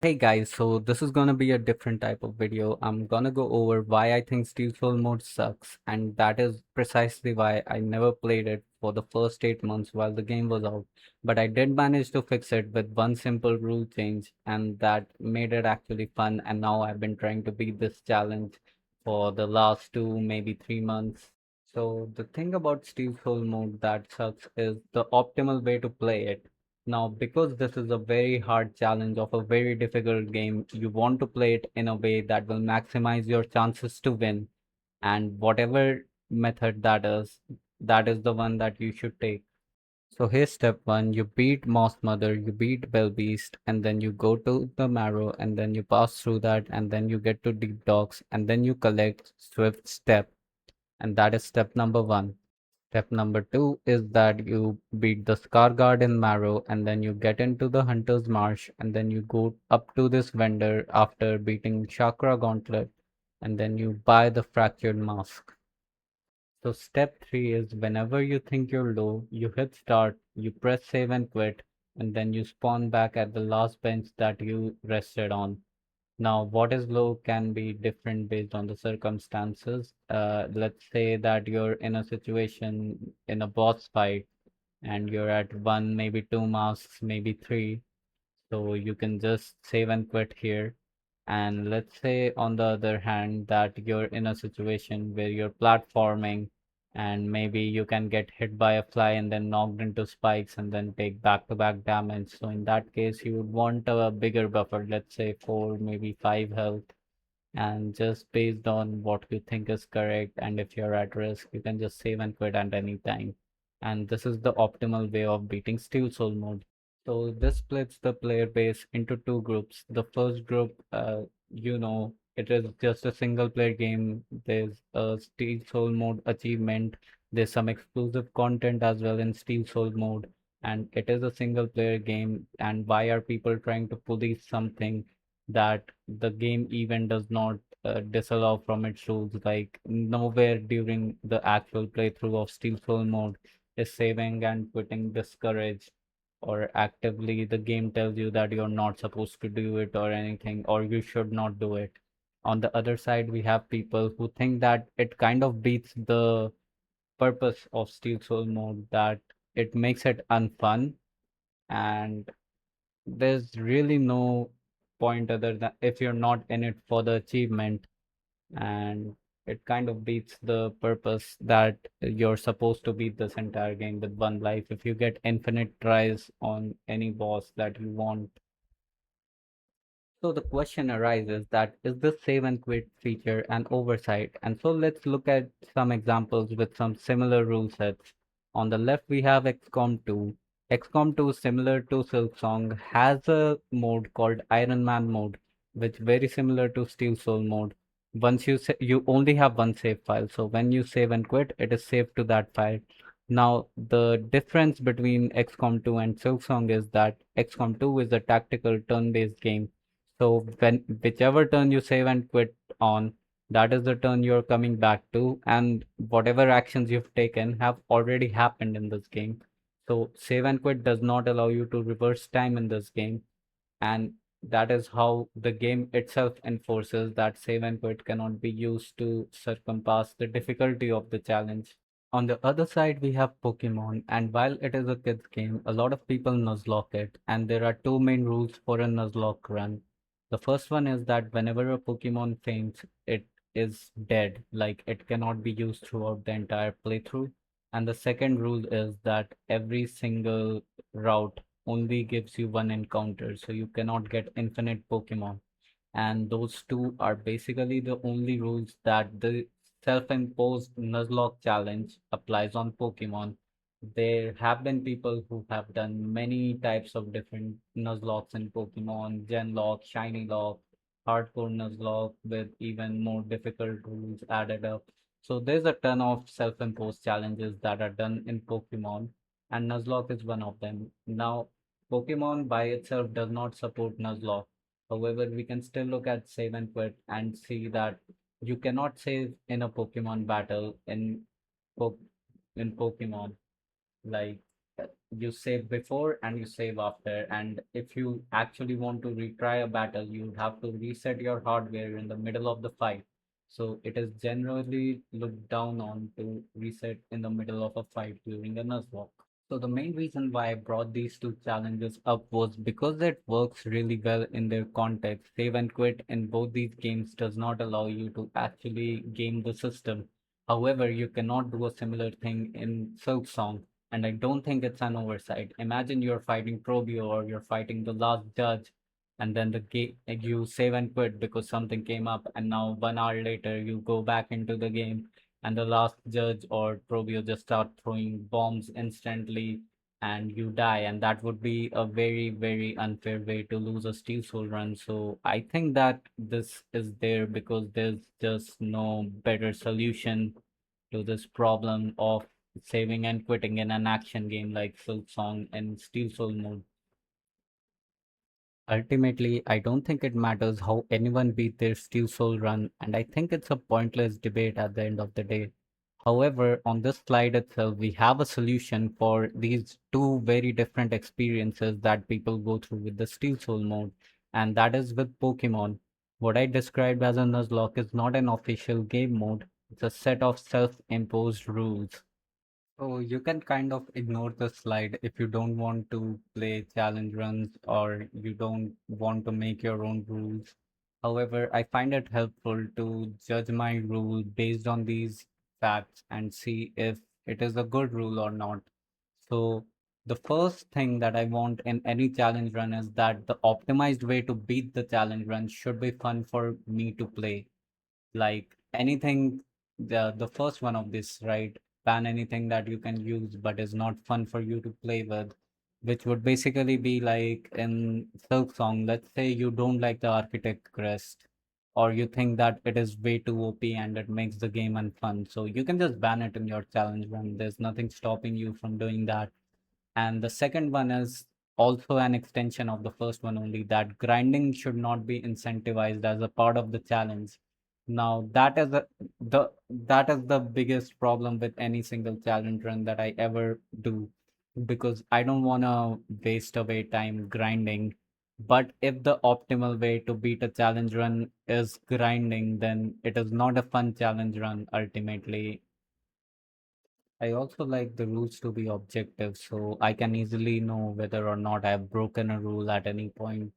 Hey guys, so this is gonna be a different type of video. I'm gonna go over why I think Steel Soul mode sucks, and that is precisely why I never played it for the first 8 months while the game was out. But I did manage to fix it with one simple rule change, and that made it actually fun. And now I've been trying to beat this challenge for the last 2, maybe 3 months. So the thing about Steel Soul mode that sucks is the optimal way to play it. Now, because this is a very hard challenge of a very difficult game, you want to play it in a way that will maximize your chances to win. And whatever method that is the one that you should take. So here's step one. You beat Moss Mother, you beat Bell Beast, and then you go to the Marrow, and then you pass through that, and then you get to Deep Docks, and then you collect Swift Step, and that is step number one. Step number two is that you beat the Scar Guard in Marrow, and then you get into the Hunter's Marsh, and then you go up to this vendor after beating Chakra Gauntlet, and then you buy the Fractured Mask. So step three is whenever you think you're low, you hit start, you press save and quit, and then you spawn back at the last bench that you rested on. Now, what is low can be different based on the circumstances. Let's say that you're in a situation in a boss fight and you're at one, maybe two masks, maybe three. So you can just save and quit here. And let's say, on the other hand, that you're in a situation where you're platforming and maybe you can get hit by a fly and then knocked into spikes and then take back-to-back damage. So in that case, you would want a bigger buffer, let's say four, maybe five health. And just based on what you think is correct, and if you're at risk, you can just save and quit at any time. And this is the optimal way of beating Steel Soul mode. So this splits the player base into two groups. The first group, it is just a single player game. There's a Steel Soul mode achievement. There's some exclusive content as well in Steel Soul mode. And it is a single player game. And why are people trying to police something that the game even does not disallow from its rules? Like nowhere during the actual playthrough of Steel Soul mode is saving and quitting discouraged, or actively the game tells you that you're not supposed to do it or anything, or you should not do it. On the other side, we have people who think that it kind of beats the purpose of Steel Soul mode, that it makes it unfun, and there's really no point other than if you're not in it for the achievement, and it kind of beats the purpose that you're supposed to beat this entire game with one life if you get infinite tries on any boss that you want. So the question arises that is this save and quit feature an oversight? And so let's look at some examples with some similar rule sets. On the left, we have XCOM 2. XCOM 2, similar to Silksong, has a mode called Iron Man mode, which very similar to Steel Soul mode. Once you only have one save file, so when you save and quit, it is saved to that file. Now, the difference between XCOM 2 and Silksong is that XCOM 2 is a tactical turn-based game, so when whichever turn you save and quit on, that is the turn you're coming back to, and whatever actions you've taken have already happened in this game. So save and quit does not allow you to reverse time in this game, and that is how the game itself enforces that save and quit cannot be used to circumpass the difficulty of the challenge. On the other side, we have Pokemon, and while it is a kids game, a lot of people nuzlocke it, and there are two main rules for a nuzlocke run. The first one is that whenever a Pokemon faints, it is dead, like it cannot be used throughout the entire playthrough. And the second rule is that every single route only gives you one encounter, so you cannot get infinite Pokemon. And those two are basically the only rules that the self-imposed Nuzlocke challenge applies on Pokemon. There have been people who have done many types of different Nuzlocks in Pokemon, Genlock, Shiny Lock, Hardcore Nuzlocke with even more difficult rules added up. So there's a ton of self-imposed challenges that are done in Pokemon, and Nuzlocke is one of them. Now, Pokemon by itself does not support Nuzlocke. However, we can still look at save and quit and see that you cannot save in a Pokemon battle po in Pokemon. Like you save before and you save after. And if you actually want to retry a battle, you have to reset your hardware in the middle of the fight. So it is generally looked down on to reset in the middle of a fight during a Nuzlocke. So the main reason why I brought these two challenges up was because it works really well in their context. Save and quit in both these games does not allow you to actually game the system. However, you cannot do a similar thing in silksong, and I don't think it's an oversight. Imagine you're fighting Probio or you're fighting the last judge, and then the game you save and quit because something came up, and now 1 hour later you go back into the game and the last judge or Probio just start throwing bombs instantly and you die, and that would be a very, very unfair way to lose a Steel Soul run. So I think that this is there because there's just no better solution to this problem of saving and quitting in an action game like Silksong and Steel Soul mode. Ultimately, I don't think it matters how anyone beat their Steel Soul run, and I think it's a pointless debate at the end of the day. However, on this slide itself, we have a solution for these two very different experiences that people go through with the Steel Soul mode, and that is with Pokemon. What I described as a Nuzlocke is not an official game mode, it's a set of self-imposed rules. So you can kind of ignore the slide if you don't want to play challenge runs or you don't want to make your own rules. However, I find it helpful to judge my rule based on these facts and see if it is a good rule or not. So the first thing that I want in any challenge run is that the optimized way to beat the challenge run should be fun for me to play. Like anything, the first one of this, right? Ban anything that you can use but is not fun for you to play with, which would basically be like in Silksong, let's say you don't like the Architect Crest, or you think that it is way too OP and it makes the game unfun. So you can just ban it in your challenge run. There's nothing stopping you from doing that. And the second one is also an extension of the first one only, that grinding should not be incentivized as a part of the challenge. Now that is the biggest problem with any single challenge run that I ever do, because I don't want to waste away time grinding. But if the optimal way to beat a challenge run is grinding, then it is not a fun challenge run ultimately. I also like the rules to be objective so I can easily know whether or not I've broken a rule at any point.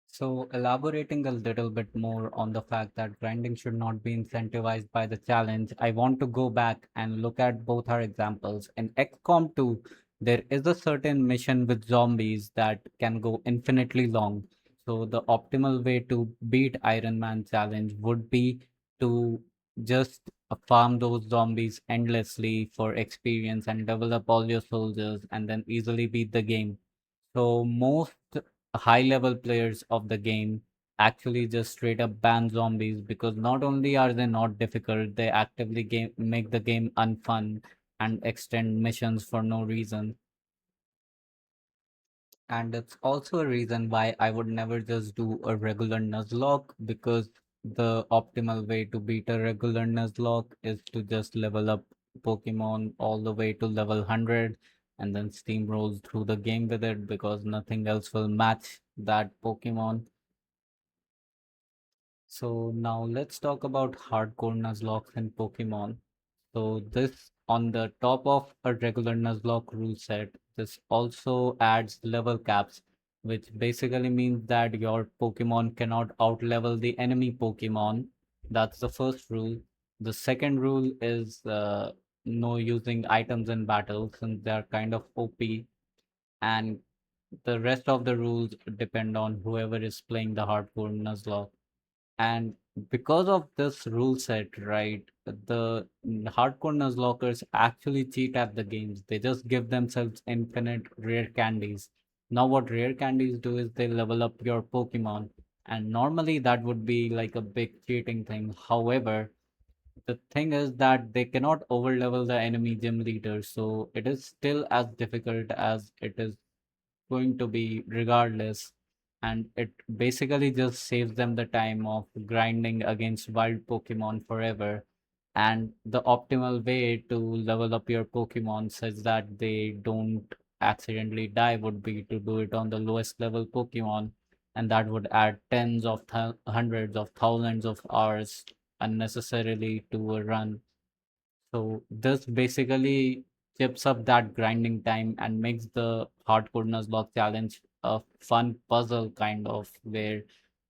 So, elaborating a little bit more on the fact that grinding should not be incentivized by the challenge, I want to go back and look at both our examples. In XCOM 2, there is a certain mission with zombies that can go infinitely long. So, the optimal way to beat Iron Man challenge would be to just farm those zombies endlessly for experience and develop all your soldiers and then easily beat the game. So, most high level players of the game actually just straight up ban zombies because not only are they not difficult, they actively make the game unfun and extend missions for no reason. And it's also a reason why I would never just do a regular Nuzlocke, because the optimal way to beat a regular Nuzlocke is to just level up Pokemon all the way to level 100 and then steamroll through the game with it because nothing else will match that Pokemon. So now let's talk about hardcore Nuzlocke in Pokemon. So this on the top of a regular Nuzlocke rule set, this also adds level caps, which basically means that your Pokemon cannot outlevel the enemy Pokemon. That's the first rule. The second rule is no using items in battle since they're kind of OP, and the rest of the rules depend on whoever is playing the hardcore Nuzlocke. And because of this rule set, right, the hardcore Nuzlockers actually cheat at the games. They just give themselves infinite rare candies. Now, what rare candies do is they level up your Pokemon. And normally that would be like a big cheating thing. However, the thing is that they cannot overlevel the enemy gym leader. So it is still as difficult as it is going to be regardless, and it basically just saves them the time of grinding against wild Pokemon forever. And the optimal way to level up your Pokemon such that they don't accidentally die would be to do it on the lowest level Pokemon, and that would add tens of hundreds of thousands of hours unnecessarily to a run. So this basically chips up that grinding time and makes the hardcore Nuzlocke challenge a fun puzzle kind of, where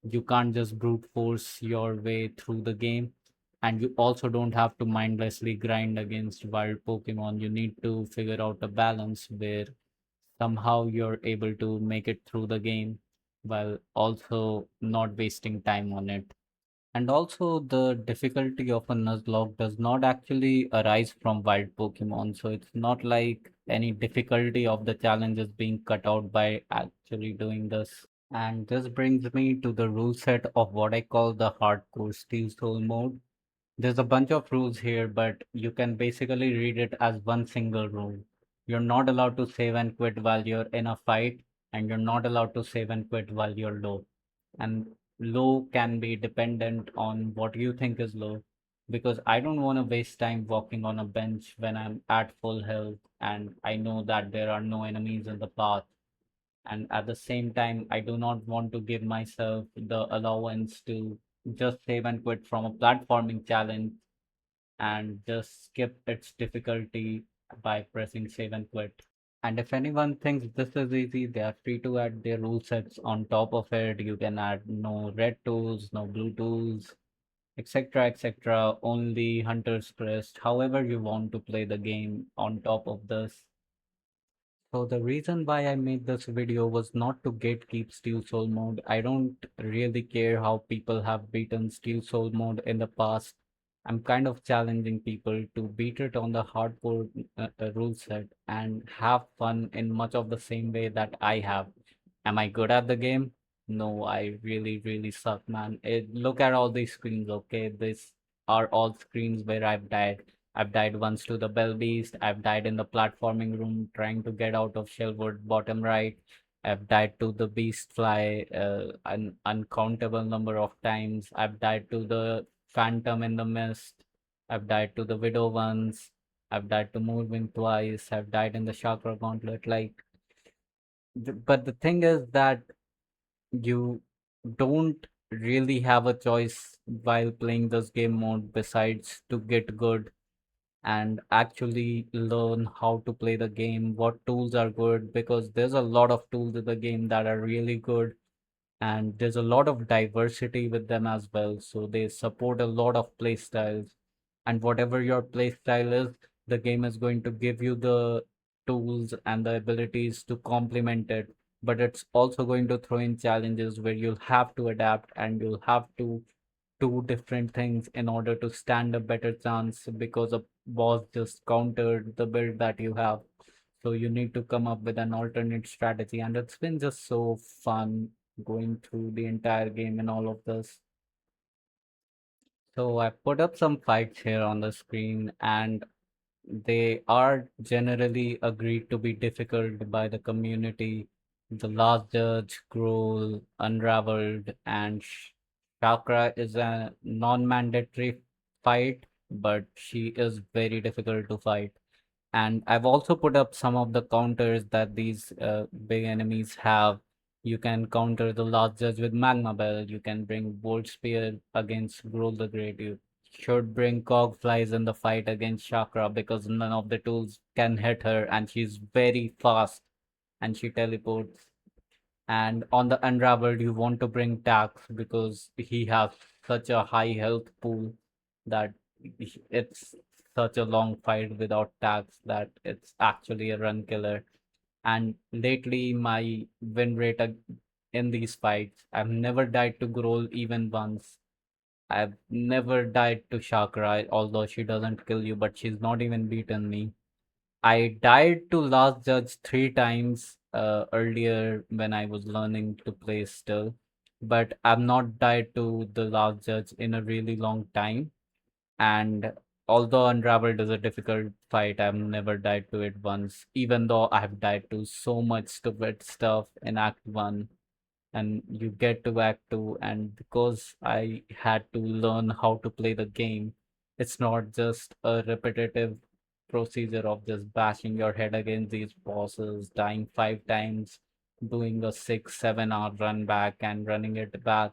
you can't just brute force your way through the game, and you also don't have to mindlessly grind against wild Pokemon. You need to figure out a balance where somehow you're able to make it through the game while also not wasting time on it. And also, the difficulty of a Nuzlocke does not actually arise from wild Pokemon. So it's not like any difficulty of the challenge is being cut out by actually doing this. And this brings me to the rule set of what I call the hardcore Steel Soul mode. There's a bunch of rules here, but you can basically read it as one single rule. You're not allowed to save and quit while you're in a fight, and you're not allowed to save and quit while you're low. And low can be dependent on what you think is low, because I don't want to waste time walking on a bench when I'm at full health and I know that there are no enemies in the path. And at the same time, I do not want to give myself the allowance to just save and quit from a platforming challenge and just skip its difficulty by pressing save and quit. And if anyone thinks this is easy, they are free to add their rule sets on top of it. You can add no red tools, no blue tools, etc., etc., only Hunter's Crest, however you want to play the game on top of this. So the reason why I made this video was not to gatekeep Steel Soul mode. I don't really care how people have beaten Steel Soul mode in the past. I'm kind of challenging people to beat it on the hardcore rule set and have fun in much of the same way that I have. Am I good at the game? No, I really, really suck, man. Look at all these screens, okay? These are all screens where I've died. I've died once to the Bell Beast. I've died in the platforming room trying to get out of Shellwood bottom right. I've died to the Beast Fly an uncountable number of times. I've died to the Phantom in the Mist. I've died to the Widow once. I've died to Moonwing twice. I've died in the Chakra Gauntlet. But the thing is that you don't really have a choice while playing this game mode besides to get good and actually learn how to play the game, what tools are good, because there's a lot of tools in the game that are really good, and there's a lot of diversity with them as well. So they support a lot of play styles, and whatever your play style is, the game is going to give you the tools and the abilities to complement it. But it's also going to throw in challenges where you'll have to adapt and you'll have to do different things in order to stand a better chance because a boss just countered the build that you have. So you need to come up with an alternate strategy, and it's been just so fun going through the entire game and all of this. So I put up some fights here on the screen, and they are generally agreed to be difficult by the community. The Last Judge, Growl, Unraveled, and Chakra is a non-mandatory fight, but she is very difficult to fight. And I've also put up some of the counters that these big enemies have. You can counter the Last Judge with Magma Bell. You can bring Bolt Spear against Growl the Great. You should bring Cog Flies in the fight against Chakra because none of the tools can hit her and she's very fast and she teleports. And on the Unraveled, you want to bring Tax because he has such a high health pool that it's such a long fight without Tax that it's actually a run killer. And lately, my win rate in these fights, I've never died to Growl even once. I've never died to Chakra, although she doesn't kill you, but she's not even beaten me. I died to Last Judge 3 times earlier when I was learning to play still, but I've not died to the Last Judge in a really long time. And although Unraveled is a difficult fight, I've never died to it once, even though I've died to so much stupid stuff in Act 1. And you get to Act 2, and because I had to learn how to play the game, it's not just a repetitive procedure of just bashing your head against these bosses, dying 5 times, doing a 6, 7 hour run back and running it back.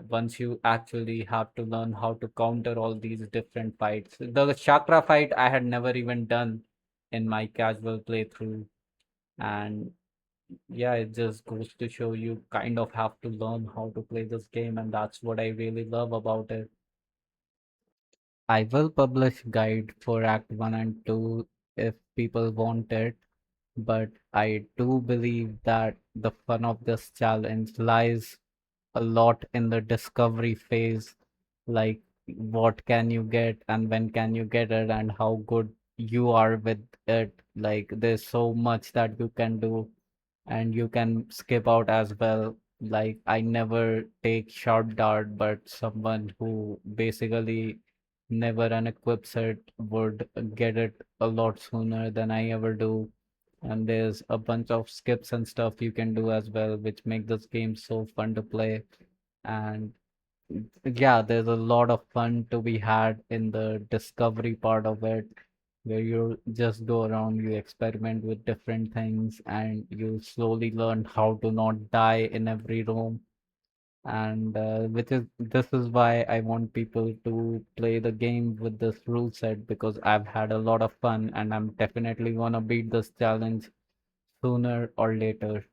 Once you actually have to learn how to counter all these different fights. The chakra fight I had never even done in my casual playthrough, and yeah, it just goes to show you kind of have to learn how to play this game, and that's what I really love about it. I will publish guide for Act 1 and 2 if people want it, but I do believe that the fun of this challenge lies a lot in the discovery phase, like what can you get and when can you get it and how good you are with it. Like there's so much that you can do and you can skip out as well. Like I never take sharp dart, but someone who basically never unequips it would get it a lot sooner than I ever do. And there's a bunch of skips and stuff you can do as well, which make this game so fun to play. And yeah, there's a lot of fun to be had in the discovery part of it, where you just go around, you experiment with different things, and you slowly learn how to not die in every room. And which is this is why I want people to play the game with this rule set, because I've had a lot of fun and I'm definitely gonna beat this challenge sooner or later.